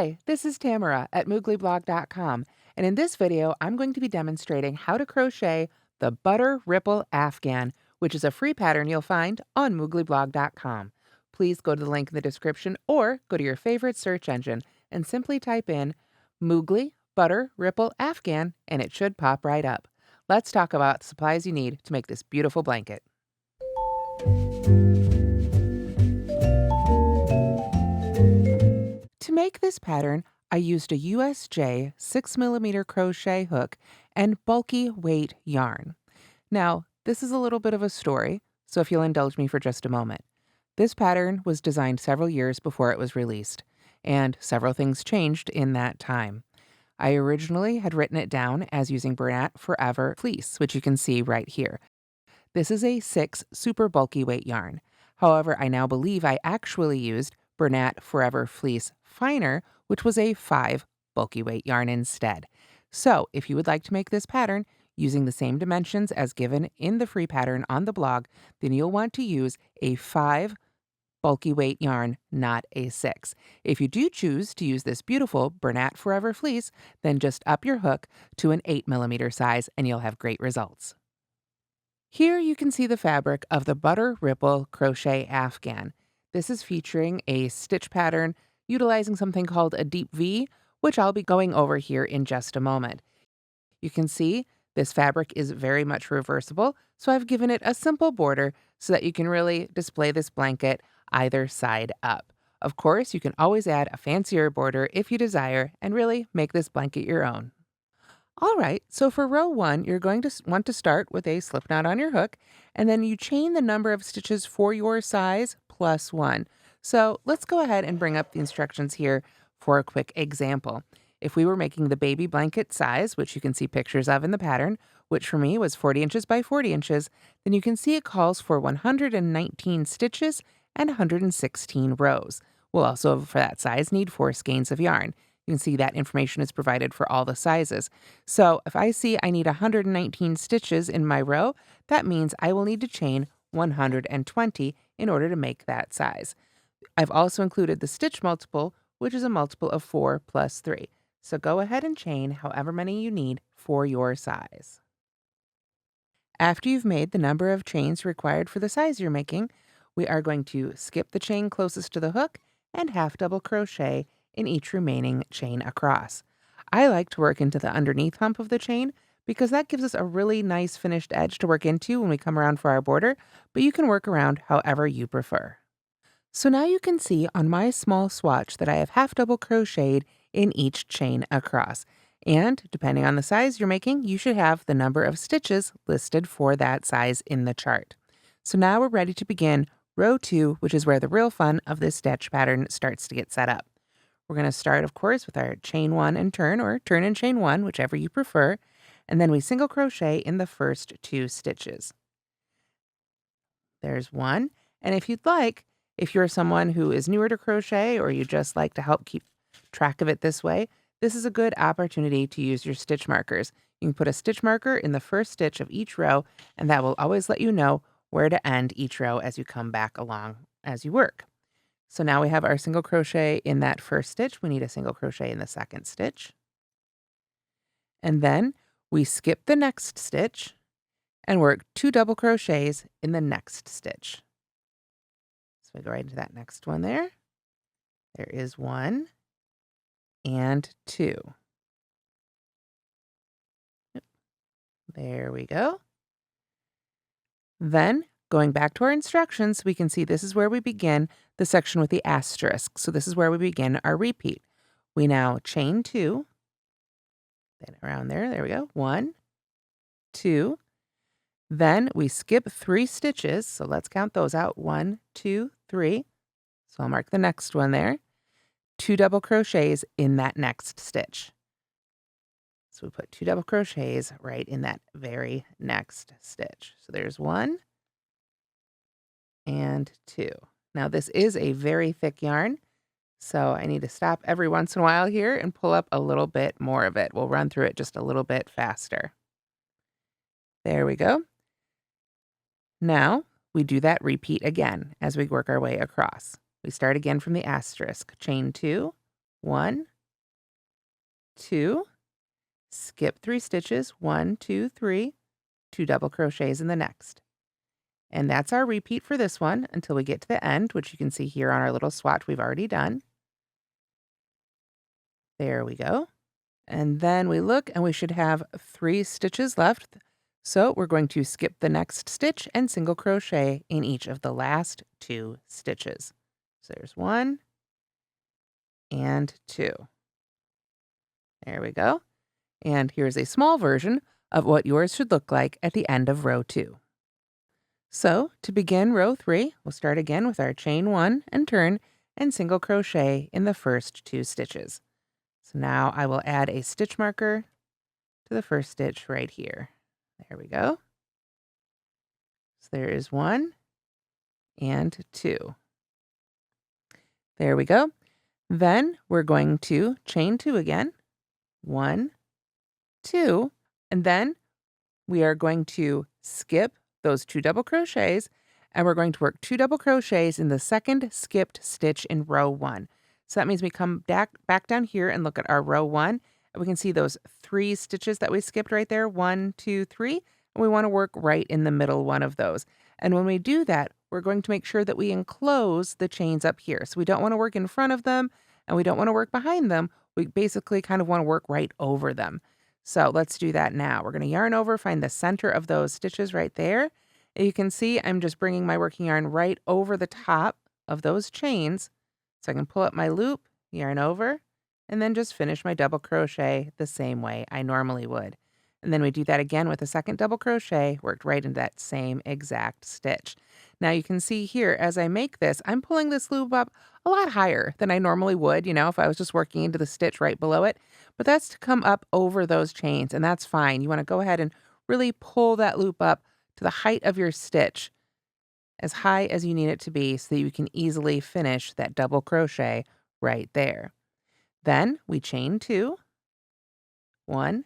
Hi, this is Tamara at mooglyblog.com, and in this video, I'm going to be demonstrating how to crochet the Butter Ripple Afghan, which is a free pattern you'll find on mooglyblog.com. Please go to the link in the description or go to your favorite search engine and simply type in Moogly Butter Ripple Afghan, and it should pop right up. Let's talk about the supplies you need to make this beautiful blanket. To make this pattern, I used a USJ 6mm crochet hook and bulky weight yarn. Now, this is a little bit of a story, so if you'll indulge me for just a moment. This pattern was designed several years before it was released, and several things changed in that time. I originally had written it down as using Bernat Forever Fleece, which you can see right here. This is a 6 super bulky weight yarn. However, I now believe I actually used Bernat Forever Fleece Finer, which was a 5 bulky weight yarn instead. So, if you would like to make this pattern using the same dimensions as given in the free pattern on the blog, then you'll want to use a 5 bulky weight yarn, not a 6. If you do choose to use this beautiful Bernat Forever Fleece, then just up your hook to an 8mm size and you'll have great results. Here you can see the fabric of the Butter Ripple Crochet Afghan. This is featuring a stitch pattern utilizing something called a deep V, which I'll be going over here in just a moment. You can see this fabric is very much reversible, so I've given it a simple border so that you can really display this blanket either side up. Of course, you can always add a fancier border if you desire and really make this blanket your own. All right, so for row 1, you're going to want to start with a slip knot on your hook, and then you chain the number of stitches for your size plus 1. So let's go ahead and bring up the instructions here for a quick example. If we were making the baby blanket size, which you can see pictures of in the pattern, which for me was 40 inches by 40 inches, then you can see it calls for 119 stitches and 116 rows. We'll also, for that size, need 4 skeins of yarn. You can see that information is provided for all the sizes. So if I see I need 119 stitches in my row, that means I will need to chain 120 in order to make that size. I've also included the stitch multiple, which is a multiple of 4 plus 3. So go ahead and chain however many you need for your size. After you've made the number of chains required for the size you're making, we are going to skip the chain closest to the hook and half double crochet in each remaining chain across. I like to work into the underneath hump of the chain because that gives us a really nice finished edge to work into when we come around for our border, but you can work around however you prefer. So now you can see on my small swatch that I have half double crocheted in each chain across. And depending on the size you're making, you should have the number of stitches listed for that size in the chart. So now we're ready to begin row 2, which is where the real fun of this stitch pattern starts to get set up. We're going to start, of course, with our chain 1 and turn, or turn and chain 1, whichever you prefer, and then we single crochet in the first 2 stitches. There's 1, and if you'd like, if you're someone who is newer to crochet or you just like to help keep track of it this way, this is a good opportunity to use your stitch markers. You can put a stitch marker in the first stitch of each row, and that will always let you know where to end each row as you come back along as you work. So now we have our single crochet in that first stitch. We need a single crochet in the second stitch. And then we skip the next stitch and work 2 double crochets in the next stitch. So we go right into that next one there. There is 1 and 2. There we go. Then, going back to our instructions, we can see this is where we begin the section with the asterisk. So this is where we begin our repeat. We now chain 2, then around there we go, 1, 2. Then we skip 3 stitches, so let's count those out, 1, 2, 3. So I'll mark the next one there. 2 double crochets in that next stitch. So we put 2 double crochets right in that very next stitch. So there's 1 and 2. Now this is a very thick yarn, so I need to stop every once in a while here and pull up a little bit more of it. We'll run through it just a little bit faster. There we go. Now we do that repeat again as we work our way across. We start again from the asterisk. Chain 2, 1, 2, skip 3 stitches, 1, 2, 3, 2 double crochets in the next. And that's our repeat for this one until we get to the end, which you can see here on our little swatch we've already done. There we go. And then we look and we should have 3 stitches left. So we're going to skip the next stitch and single crochet in each of the last 2 stitches. So there's 1 and 2. There we go. And here's a small version of what yours should look like at the end of row 2. So to begin row 3, we'll start again with our chain 1 and turn and single crochet in the first 2 stitches. So now I will add a stitch marker to the first stitch right here. There we go. So there is 1 and 2. There we go. Then we're going to chain 2 again. 1, 2, and then we are going to skip those 2 double crochets, and we're going to work 2 double crochets in the second skipped stitch in row 1. So that means we come back down here and look at our row 1, and we can see those 3 stitches that we skipped right there, 1, 2, 3, and we want to work right in the middle one of those. And when we do that, we're going to make sure that we enclose the chains up here. So we don't want to work in front of them, and we don't want to work behind them. We basically kind of want to work right over them. So let's do that now. We're going to yarn over, find the center of those stitches right there. And you can see I'm just bringing my working yarn right over the top of those chains. So I can pull up my loop, yarn over, and then just finish my double crochet the same way I normally would. And then we do that again with a second double crochet, worked right into that same exact stitch. Now you can see here, as I make this, I'm pulling this loop up a lot higher than I normally would, if I was just working into the stitch right below it. But that's to come up over those chains, and that's fine. You want to go ahead and really pull that loop up to the height of your stitch, as high as you need it to be, so that you can easily finish that double crochet right there. Then we chain 2, 1,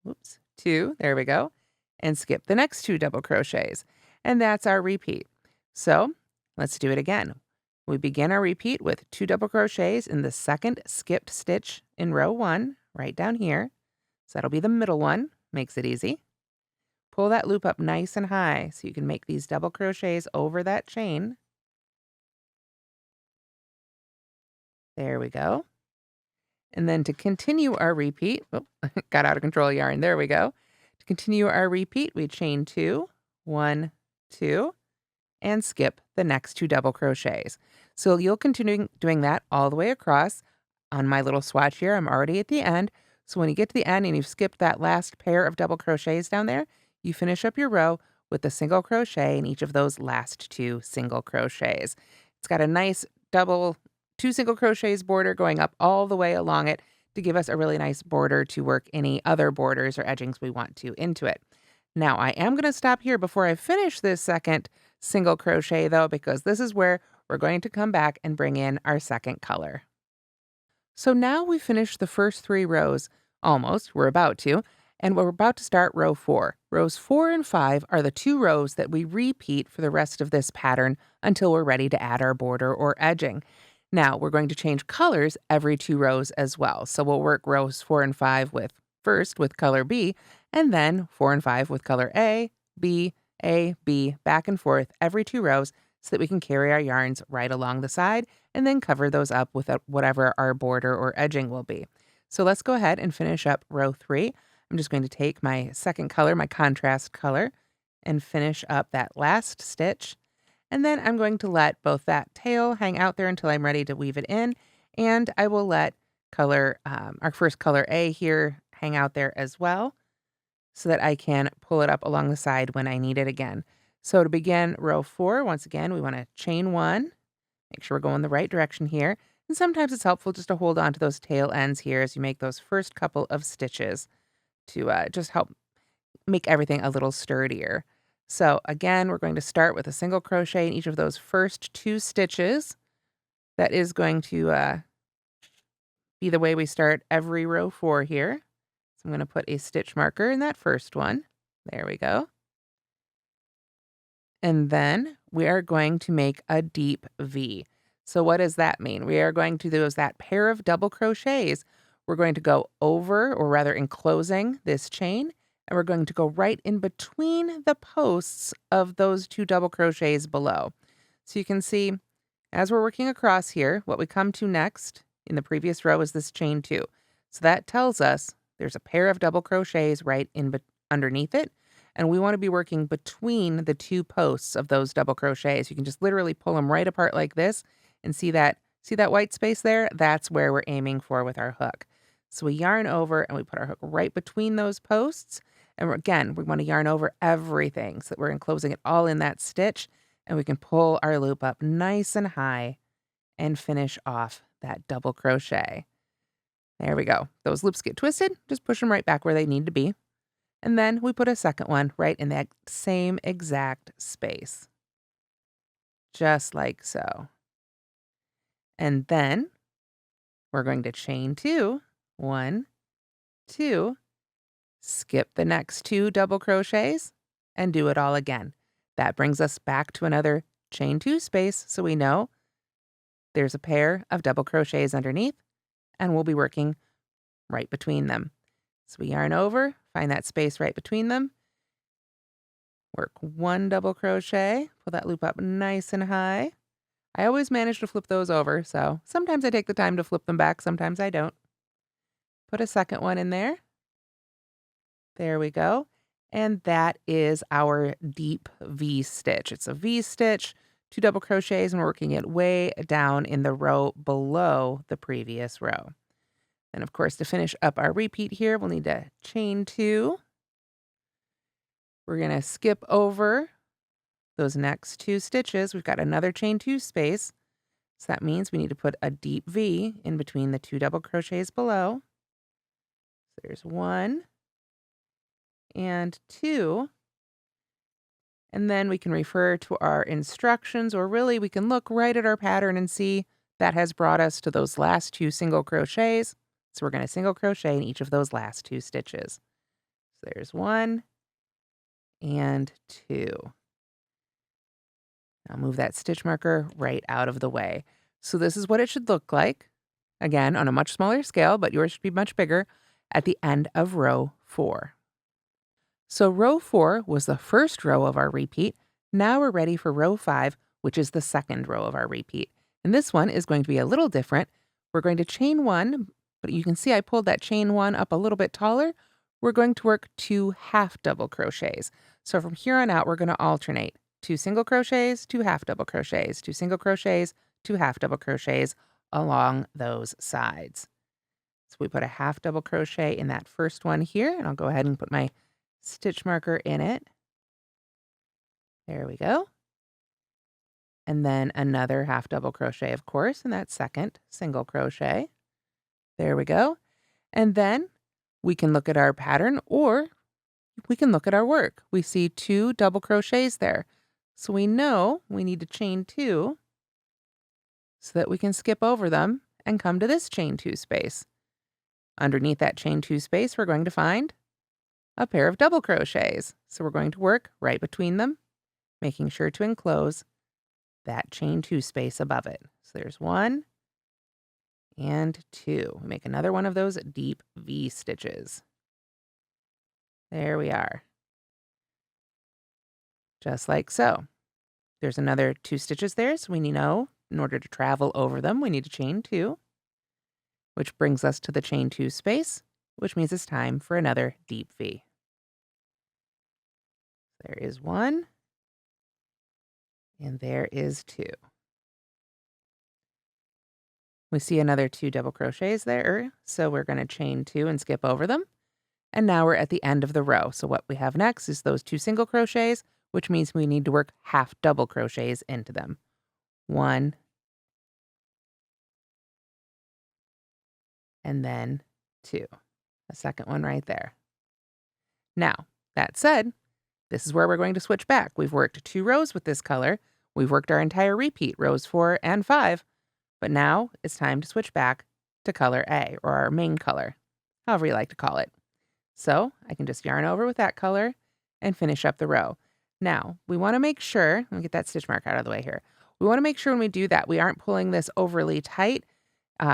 whoops, 2, there we go, and skip the next 2 double crochets. And that's our repeat. So let's do it again. We begin our repeat with 2 double crochets in the second skipped stitch in row 1, right down here. So that'll be the middle one, makes it easy. Pull that loop up nice and high so you can make these double crochets over that chain. There we go. And then to continue our repeat, got out of control yarn, there we go. To continue our repeat, we chain 2, 1, 2, and skip the next 2 double crochets. So you'll continue doing that all the way across. On my little swatch here, I'm already at the end. So when you get to the end and you've skipped that last pair of double crochets down there, you finish up your row with a single crochet in each of those last 2 single crochets. It's got a nice double 2 single crochets border going up all the way along it to give us a really nice border to work any other borders or edgings we want to into it. Now I am going to stop here before I finish this second single crochet though, because this is where we're going to come back and bring in our second color. So now we finished the first 3 rows, almost, we're about to, and we're about to start row 4. Rows 4 and 5 are the 2 rows that we repeat for the rest of this pattern until we're ready to add our border or edging. Now we're going to change colors every 2 rows as well. So we'll work rows 4 and 5 first with color B, and then 4 and 5 with color A, B, back and forth every 2 rows so that we can carry our yarns right along the side and then cover those up with whatever our border or edging will be. So let's go ahead and finish up row 3. I'm just going to take my second color, my contrast color, and finish up that last stitch. And then I'm going to let both that tail hang out there until I'm ready to weave it in. And I will let our first color A here hang out there as well, so that I can pull it up along the side when I need it again. So to begin row 4, once again, we want to chain 1, make sure we're going the right direction here. And sometimes it's helpful just to hold on to those tail ends here as you make those first couple of stitches to just help make everything a little sturdier. So again, we're going to start with a single crochet in each of those first 2 stitches. That is going to be the way we start every row 4 here. So I'm going to put a stitch marker in that first one. There we go. And then we are going to make a deep V. So what does that mean? We are going to do that pair of double crochets we're going to go over, or rather enclosing this chain, and we're going to go right in between the posts of those 2 double crochets below. So you can see as we're working across here, what we come to next in the previous row is this chain 2. So that tells us there's a pair of double crochets right underneath it, and we want to be working between the 2 posts of those double crochets. You can just literally pull them right apart like this and see that white space there? That's where we're aiming for with our hook. So we yarn over and we put our hook right between those posts. And again, we want to yarn over everything so that we're enclosing it all in that stitch, and we can pull our loop up nice and high and finish off that double crochet. There we go. Those loops get twisted, just push them right back where they need to be. And then we put a second one right in that same exact space. Just like so. And then we're going to chain 2, 1, 2, skip the next 2 double crochets, and do it all again. That brings us back to another chain 2 space, so we know there's a pair of double crochets underneath, and we'll be working right between them. So we yarn over, find that space right between them, work 1 double crochet, pull that loop up nice and high. I always manage to flip those over, so sometimes I take the time to flip them back, sometimes I don't. Put a second one in there. There we go. And that is our deep V stitch. It's a V stitch, 2 double crochets, and we're working it way down in the row below the previous row. And of course, to finish up our repeat here, we'll need to chain 2. We're going to skip over those next 2 stitches. We've got another chain 2 space. So that means we need to put a deep V in between the 2 double crochets below. So there's 1 and 2. And then we can refer to our instructions, or really we can look right at our pattern and see that has brought us to those last 2 single crochets. So we're going to single crochet in each of those last 2 stitches. So there's 1 and 2. I'll move that stitch marker right out of the way. So this is what it should look like, again, on a much smaller scale, but yours should be much bigger, at the end of row 4. So row 4 was the first row of our repeat. Now we're ready for row 5, which is the second row of our repeat. And this one is going to be a little different. We're going to chain 1, but you can see I pulled that chain 1 up a little bit taller. We're going to work 2 half double crochets. So from here on out, we're going to alternate 2 single crochets, 2 half double crochets, 2 single crochets, 2 half double crochets along those sides. So we put a half double crochet in that first one here, and I'll go ahead and put my stitch marker in it. There we go. And then another half double crochet, of course, in that second single crochet. There we go. And then we can look at our pattern, or we can look at our work. We see 2 double crochets there. So we know we need to chain 2 so that we can skip over them and come to this chain 2 space. Underneath that chain 2 space, we're going to find a pair of double crochets. So we're going to work right between them, making sure to enclose that chain 2 space above it. So there's 1 and 2. We make another one of those deep V stitches. There we are. Just like so. There's another 2 stitches there, so we know in order to travel over them, we need to chain 2, which brings us to the chain 2 space, which means it's time for another deep V. There is 1, and there is 2. We see another 2 double crochets there, so we're going to chain 2 and skip over them. And now we're at the end of the row. So what we have next is those 2 single crochets, which means we need to work half double crochets into them. 1, and then 2. A second one right there. Now, that said, this is where we're going to switch back. We've worked 2 rows with this color. We've worked our entire repeat, rows 4 and 5. But now it's time to switch back to color A, or our main color, however you like to call it. So I can just yarn over with that color and finish up the row. Now, we want to make sure, let me get that stitch mark out of the way here. We want to make sure when we do that, we aren't pulling this overly tight.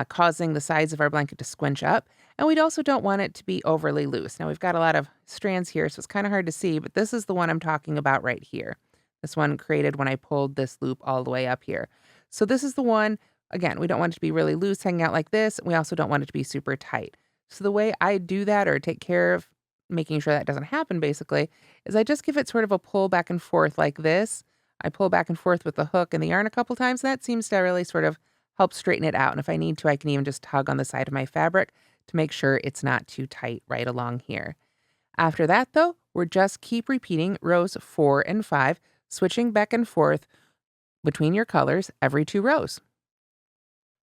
causing the sides of our blanket to squinch up. And we also don't want it to be overly loose. Now, we've got a lot of strands here, so it's kind of hard to see, but this is the one I'm talking about right here. This one created when I pulled this loop all the way up here. So this is the one, again, we don't want it to be really loose hanging out like this. And we also don't want it to be super tight. So the way I do that or take care of making sure that doesn't happen basically is I just give it sort of a pull back and forth like this. I pull back and forth with the hook and the yarn a couple times. That seems to really sort of help straighten it out. And if I need to, I can even just tug on the side of my fabric to make sure it's not too tight right along here. After that, though, we're just keep repeating rows 4 and 5, switching back and forth between your colors every 2 rows.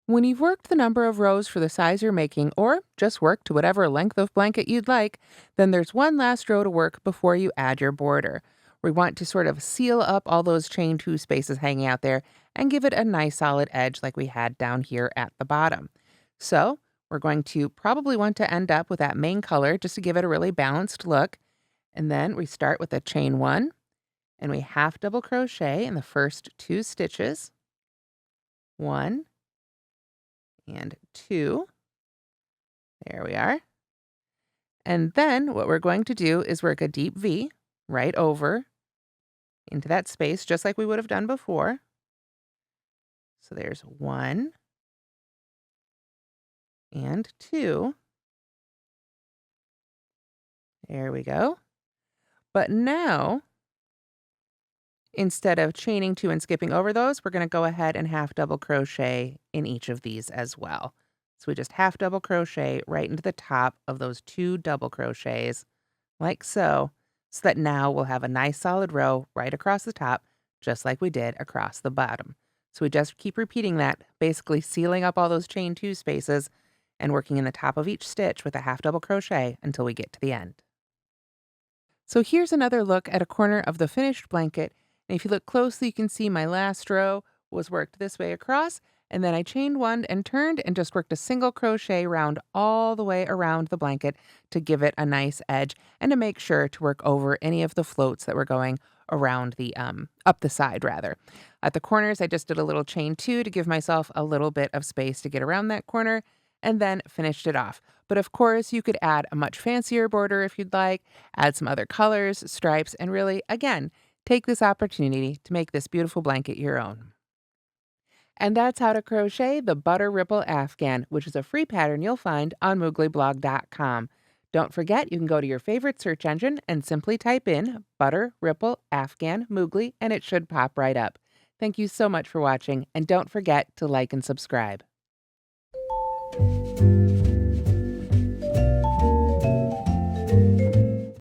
When you've worked the number of rows for the size you're making, or just work to whatever length of blanket you'd like, then there's one last row to work before you add your border. We want to sort of seal up all those chain 2 spaces hanging out there and give it a nice solid edge like we had down here at the bottom. So we're going to probably want to end up with that main color just to give it a really balanced look. And then we start with a chain 1 and we half double crochet in the first 2 stitches. 1 and 2. There we are. And then what we're going to do is work a deep V right over into that space, just like we would have done before. So there's 1 and 2. There we go. But now, instead of chaining 2 and skipping over those, we're going to go ahead and half double crochet in each of these as well. So we just half double crochet right into the top of those 2 double crochets, like so that now we'll have a nice solid row right across the top, just like we did across the bottom. So we just keep repeating that, basically sealing up all those chain 2 spaces and working in the top of each stitch with a half double crochet until we get to the end. So here's another look at a corner of the finished blanket. And if you look closely, you can see my last row was worked this way across, and then I chained 1 and turned and just worked a single crochet round all the way around the blanket to give it a nice edge and to make sure to work over any of the floats that were going around the, up the side rather. At the corners, I just did a little chain 2 to give myself a little bit of space to get around that corner and then finished it off. But of course, you could add a much fancier border if you'd like, add some other colors, stripes, and really, again, take this opportunity to make this beautiful blanket your own. And that's how to crochet the Butter Ripple Afghan, which is a free pattern you'll find on mooglyblog.com. Don't forget, you can go to your favorite search engine and simply type in Butter Ripple Afghan Moogly, and it should pop right up. Thank you so much for watching, and don't forget to like and subscribe.